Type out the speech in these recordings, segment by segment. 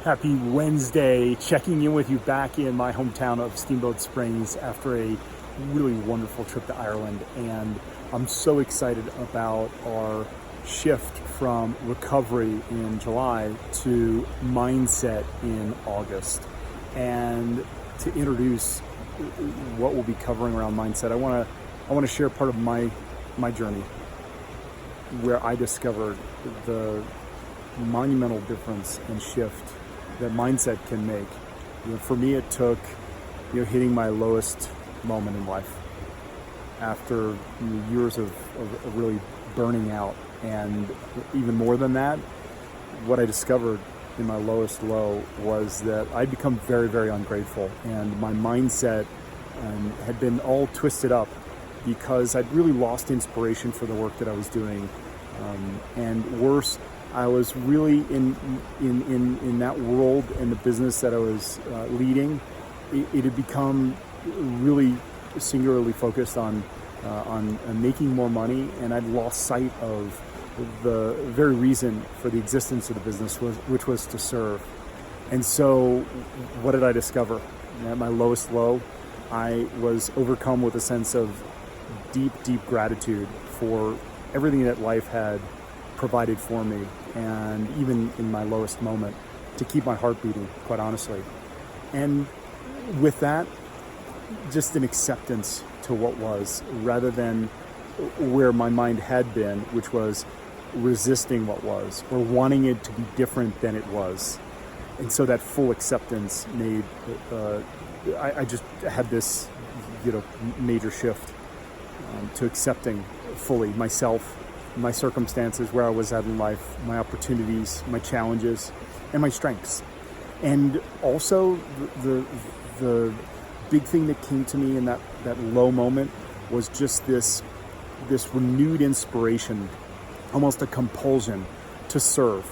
Happy Wednesday, checking in with you back in my hometown of Steamboat Springs after a really wonderful trip to Ireland. And I'm so excited about our shift from recovery in July to mindset in August. And to introduce what we'll be covering around mindset, I want to share part of my journey where I discovered the monumental difference and shift that mindset can make. For me, it took hitting my lowest moment in life after years of really burning out, and even more than that, what I discovered in my lowest low was that I'd become very, very ungrateful, and my mindset had been all twisted up because I'd really lost inspiration for the work that I was doing, and worse, I was really in that world and the business that I was leading. It had become really singularly focused on making more money, and I'd lost sight of the very reason for the existence of the business, which was to serve. And so, what did I discover? At my lowest low, I was overcome with a sense of deep, deep gratitude for everything that life had provided for me, and even in my lowest moment, to keep my heart beating, quite honestly. And with that, just an acceptance to what was, rather than where my mind had been, which was resisting what was, or wanting it to be different than it was. And so that full acceptance made, I just had this, major shift to accepting fully myself, my circumstances, where I was at in life, my opportunities, my challenges, and my strengths. And also the big thing that came to me in that low moment was just this renewed inspiration, almost a compulsion to serve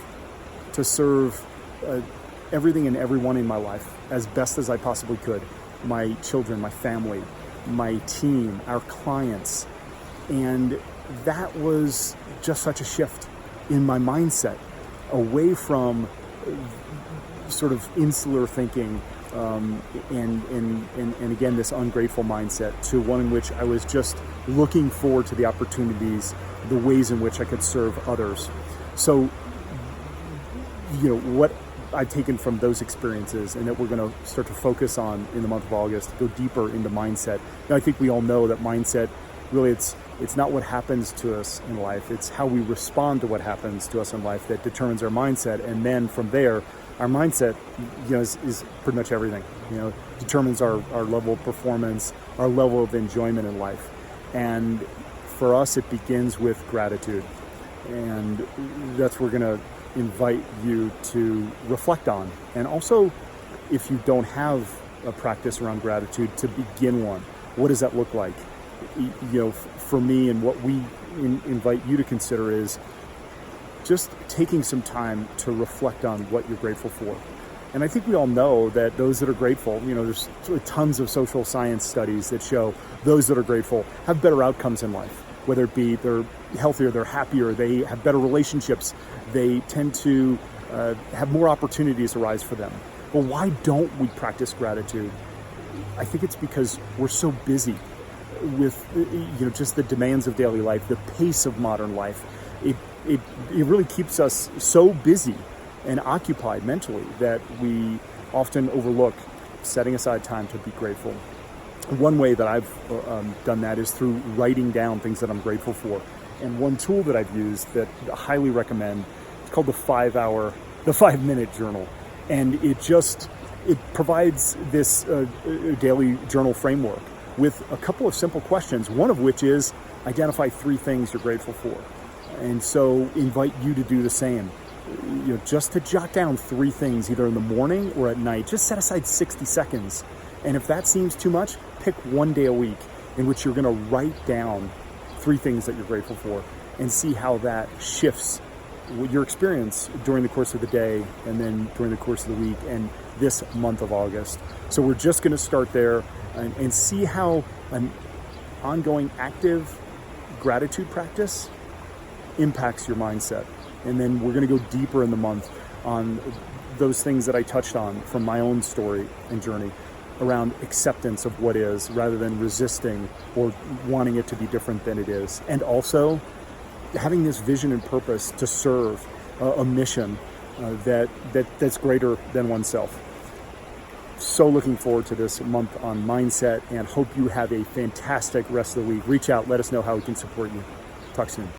everything and everyone in my life as best as I possibly could. My children, my family, my team, our clients. And that was just such a shift in my mindset, away from sort of insular thinking and again this ungrateful mindset, to one in which I was just looking forward to the opportunities, the ways in which I could serve others. So what I've taken from those experiences, and that we're going to start to focus on in the month of August, go deeper into mindset. Now, I think we all know that mindset, really, it's not what happens to us in life. It's how we respond to what happens to us in life that determines our mindset. And then from there, our mindset, is pretty much everything. Determines our level of performance, our level of enjoyment in life. And for us, it begins with gratitude. And that's what we're going to invite you to reflect on. And also, if you don't have a practice around gratitude, to begin one. What does that look like? For me, and what we invite you to consider is just taking some time to reflect on what you're grateful for. And I think we all know that those that are grateful, there's tons of social science studies that show those that are grateful have better outcomes in life, whether it be they're healthier, they're happier, they have better relationships, they tend to have more opportunities arise for them. Well, why don't we practice gratitude? I think it's because we're so busy with just the demands of daily life, the pace of modern life. It really keeps us so busy and occupied mentally that we often overlook setting aside time to be grateful. One way that I've done that is through writing down things that I'm grateful for. And one tool that I've used that I highly recommend, it's called the 5-minute journal. And it provides this daily journal framework with a couple of simple questions, one of which is identify 3 things you're grateful for. And so invite you to do the same. Just to jot down 3 things, either in the morning or at night. Just set aside 60 seconds. And if that seems too much, pick one day a week in which you're going to write down 3 things that you're grateful for, and see how that shifts your experience during the course of the day, and then during the course of the week, and this month of August. So we're just going to start there and see how an ongoing active gratitude practice impacts your mindset. And then we're going to go deeper in the month on those things that I touched on from my own story and journey around acceptance of what is rather than resisting or wanting it to be different than it is. And also having this vision and purpose to serve a mission that's greater than oneself. So looking forward to this month on mindset, and hope you have a fantastic rest of the week. Reach out, let us know how we can support you. Talk soon.